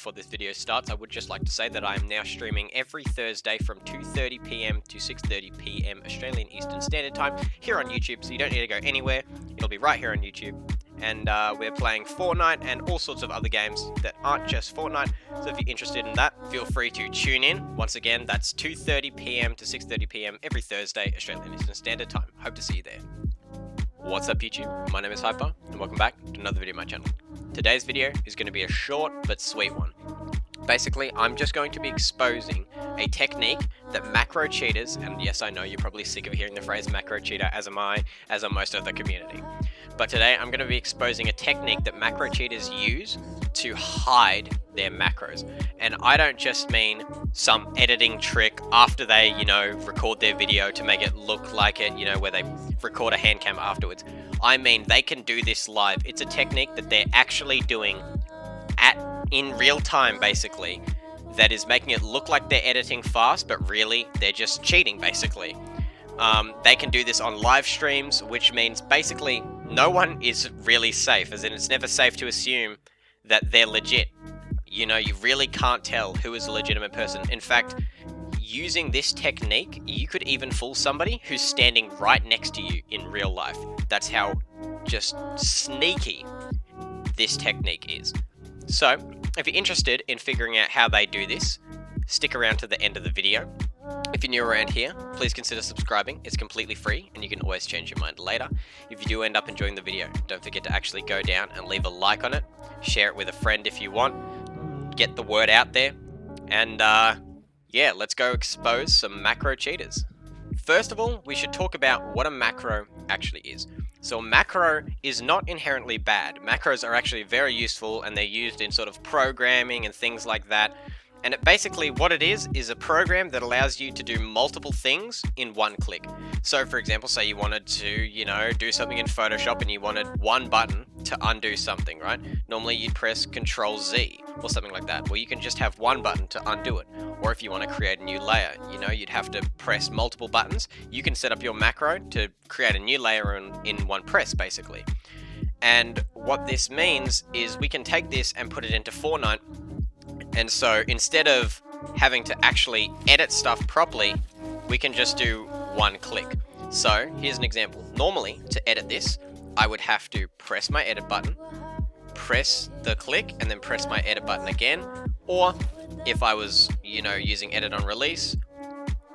before this video starts, I would just like to say that I am now streaming every Thursday from 2:30 PM to 6:30 PM Australian Eastern Standard Time here on YouTube, so you don't need to go anywhere. It'll be right here on YouTube. And we're playing Fortnite and all sorts of other games that aren't just Fortnite, so if you're interested in that, feel free to tune in. Once again, that's 2:30 PM to 6:30 PM every Thursday Australian Eastern Standard Time. Hope to see you there. What's up YouTube? My name is Hyper, and welcome back to another video on my channel. Today's video is going to be a short but sweet one. Basically, I'm just going to be exposing a technique that macro cheaters, and yes, I know you're probably sick of hearing the phrase macro cheater, as am I, as are most of the community. But today, I'm going to be exposing a technique that macro cheaters use to hide their macros. And I don't just mean some editing trick after they, record their video to make it look like it, where they record a hand cam afterwards. I mean, they can do this live. It's a technique that they're actually doing in real time, basically, that is making it look like they're editing fast, but really they're just cheating, basically. They can do this on live streams, which means basically no one is really safe, as in it's never safe to assume that they're legit. You really can't tell who is a legitimate person. In fact, using this technique, you could even fool somebody who's standing right next to you in real life. That's how just sneaky this technique is. So, if you're interested in figuring out how they do this, stick around to the end of the video. If you're new around here, please consider subscribing. It's completely free and you can always change your mind later. If you do end up enjoying the video, don't forget to actually go down and leave a like on it. Share it with a friend if you want. Get the word out there. And yeah, let's go expose some macro cheaters. First of all, we should talk about what a macro actually is. So a macro is not inherently bad. Macros are actually very useful and they're used in sort of programming and things like that. And basically what it is a program that allows you to do multiple things in one click. So for example, say you wanted to, do something in Photoshop and you wanted one button to undo something, right? Normally you'd press Control Z or something like that. Well, you can just have one button to undo it. Or if you want to create a new layer, you'd have to press multiple buttons. You can set up your macro to create a new layer in one press, basically. And what this means is we can take this and put it into Fortnite. And so instead of having to actually edit stuff properly, we can just do one click. So here's an example. Normally, to edit this, I would have to press my edit button, press the click, and then press my edit button again. Or if I was, using edit on release,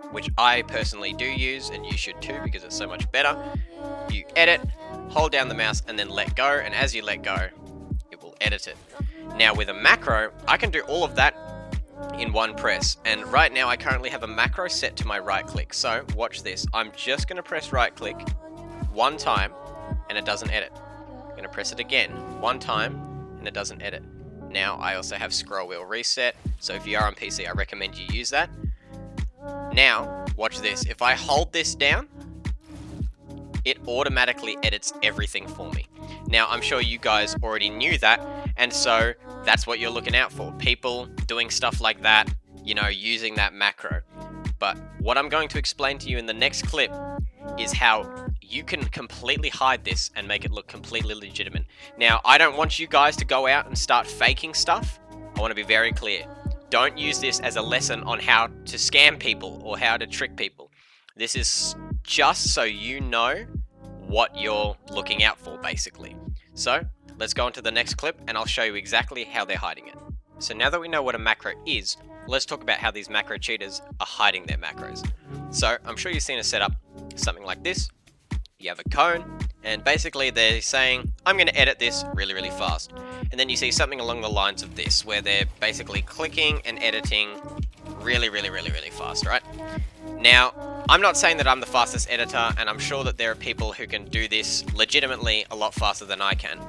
which I personally do use, and you should too because it's so much better, you edit, hold down the mouse, and then let go. And as you let go, it will edit it. Now with a macro, I can do all of that in one press. And right now I currently have a macro set to my right click. So watch this. I'm just going to press right click one time and it doesn't edit. I'm going to press it again one time and it doesn't edit. Now I also have scroll wheel reset. So if you are on PC, I recommend you use that. Now watch this. If I hold this down, it automatically edits everything for me. Now, I'm sure you guys already knew that, and so that's what you're looking out for. People doing stuff like that, using that macro. But what I'm going to explain to you in the next clip is how you can completely hide this and make it look completely legitimate. Now, I don't want you guys to go out and start faking stuff. I want to be very clear. Don't use this as a lesson on how to scam people or how to trick people. This is just so you know what you're looking out for, basically. So let's go on to the next clip and I'll show you exactly how they're hiding it. So now that we know what a macro is, let's talk about how these macro cheaters are hiding their macros. So I'm sure you've seen a setup something like this. You have a cone and basically they're saying, I'm going to edit this really, really fast. And then you see something along the lines of this where they're basically clicking and editing really, really, really, really fast, right? Now, I'm not saying that I'm the fastest editor, and I'm sure that there are people who can do this legitimately a lot faster than I can.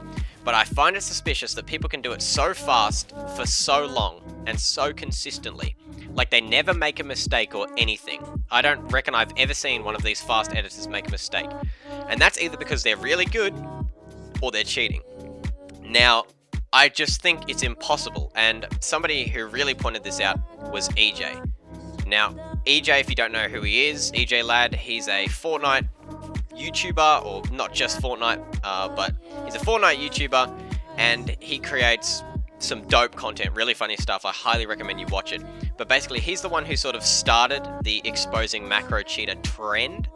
But I find it suspicious that people can do it so fast for so long and so consistently. Like they never make a mistake or anything. I don't reckon I've ever seen one of these fast editors make a mistake. And that's either because they're really good or they're cheating. Now, I just think it's impossible, and somebody who really pointed this out was EJ. Now, EJ, if you don't know who he is, EJ Lad, he's a Fortnite YouTuber, or not just Fortnite, but he's a Fortnite YouTuber, and he creates some dope content, really funny stuff. I highly recommend you watch it. But basically, he's the one who sort of started the exposing macro cheater trend.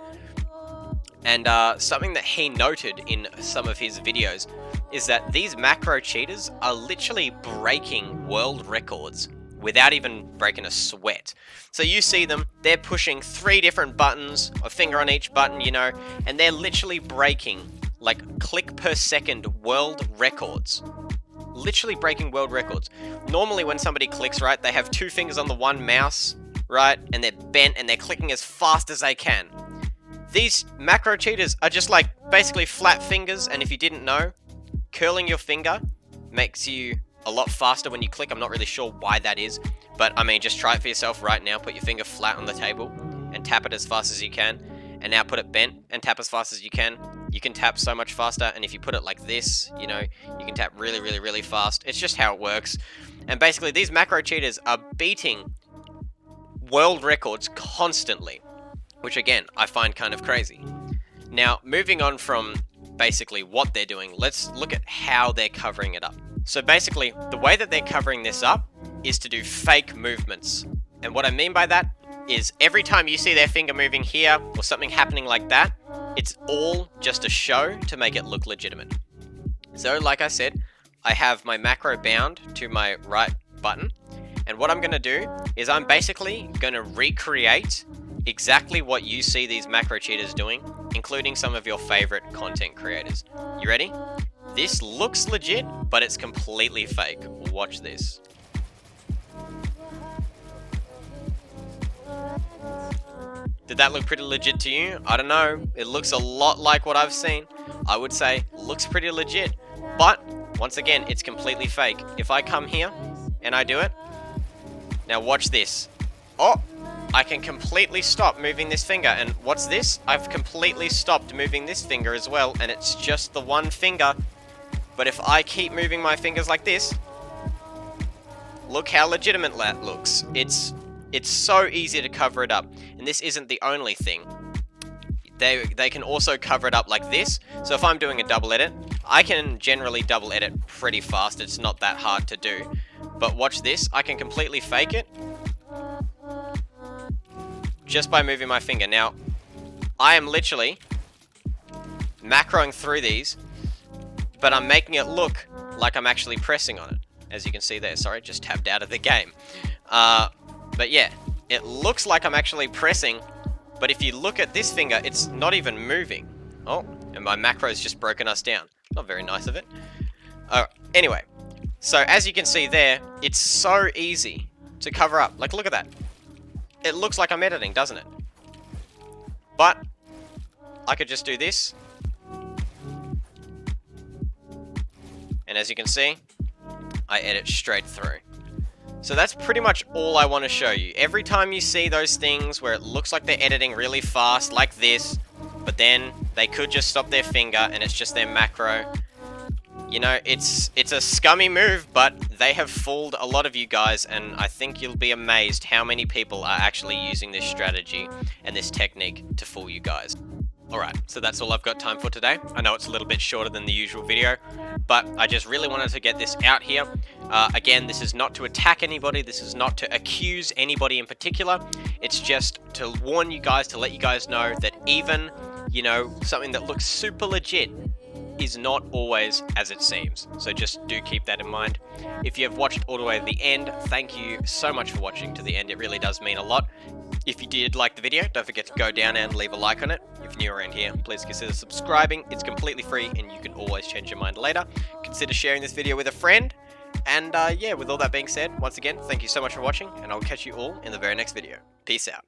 And something that he noted in some of his videos is that these macro cheaters are literally breaking world records without even breaking a sweat. So you see them, they're pushing 3 different buttons, a finger on each button, you know, and they're literally breaking like click per second world records. Literally breaking world records. Normally when somebody clicks, right, they have 2 fingers on the one mouse, right, and they're bent and they're clicking as fast as they can. These macro cheaters are just like basically flat fingers, and if you didn't know, curling your finger makes you a lot faster when you click. I'm not really sure why that is, but I mean, just try it for yourself right now. Put your finger flat on the table and tap it as fast as you can, and now put it bent and tap as fast as you can. You can tap so much faster, and if you put it like this, you know, you can tap really, really, really fast. It's just how it works. And basically, these macro cheaters are beating world records constantly, which again, I find kind of crazy. Now, moving on from basically what they're doing, let's look at how they're covering it up. So basically, the way that they're covering this up is to do fake movements. And what I mean by that is every time you see their finger moving here or something happening like that, it's all just a show to make it look legitimate. So like I said, I have my macro bound to my right button. And what I'm going to do is I'm basically going to recreate exactly what you see these macro cheaters doing, including some of your favorite content creators. You ready? This looks legit, but it's completely fake. Watch this. Did that look pretty legit to you? I don't know. It looks a lot like what I've seen. I would say looks pretty legit, but once again, it's completely fake. If I come here and I do it, now watch this. Oh! I can completely stop moving this finger, and what's this? I've completely stopped moving this finger as well, and it's just the one finger. But if I keep moving my fingers like this, look how legitimate that looks. It's so easy to cover it up, and this isn't the only thing. They can also cover it up like this. So if I'm doing a double edit, I can generally double edit pretty fast. It's not that hard to do. But watch this, I can completely fake it just by moving my finger. Now, I am literally macroing through these, but I'm making it look like I'm actually pressing on it. As you can see there, sorry, just tapped out of the game. But yeah, it looks like I'm actually pressing, but if you look at this finger, it's not even moving. Oh, and my macro's just broken us down. Not very nice of it. Anyway, so as you can see there, it's so easy to cover up. Like, look at that. It looks like I'm editing, doesn't it? But I could just do this. And as you can see, I edit straight through. So that's pretty much all I want to show you. Every time you see those things where it looks like they're editing really fast, like this, but then they could just stop their finger and it's just their macro. You know, it's a scummy move, but they have fooled a lot of you guys, and I think you'll be amazed how many people are actually using this strategy and this technique to fool you guys. Alright, so that's all I've got time for today. I know it's a little bit shorter than the usual video, but I just really wanted to get this out here. Again, this is not to attack anybody, this is not to accuse anybody in particular. It's just to warn you guys, to let you guys know that even, you know, something that looks super legit is not always as it seems. So just do keep that in mind. If you have watched all the way to the end, thank you so much for watching to the end. It really does mean a lot. If you did like the video, don't forget to go down and leave a like on it. If you're new around here, please consider subscribing. It's completely free and you can always change your mind later. Consider sharing this video with a friend. And yeah, with all that being said, once again, thank you so much for watching, and I'll catch you all in the very next video. Peace out.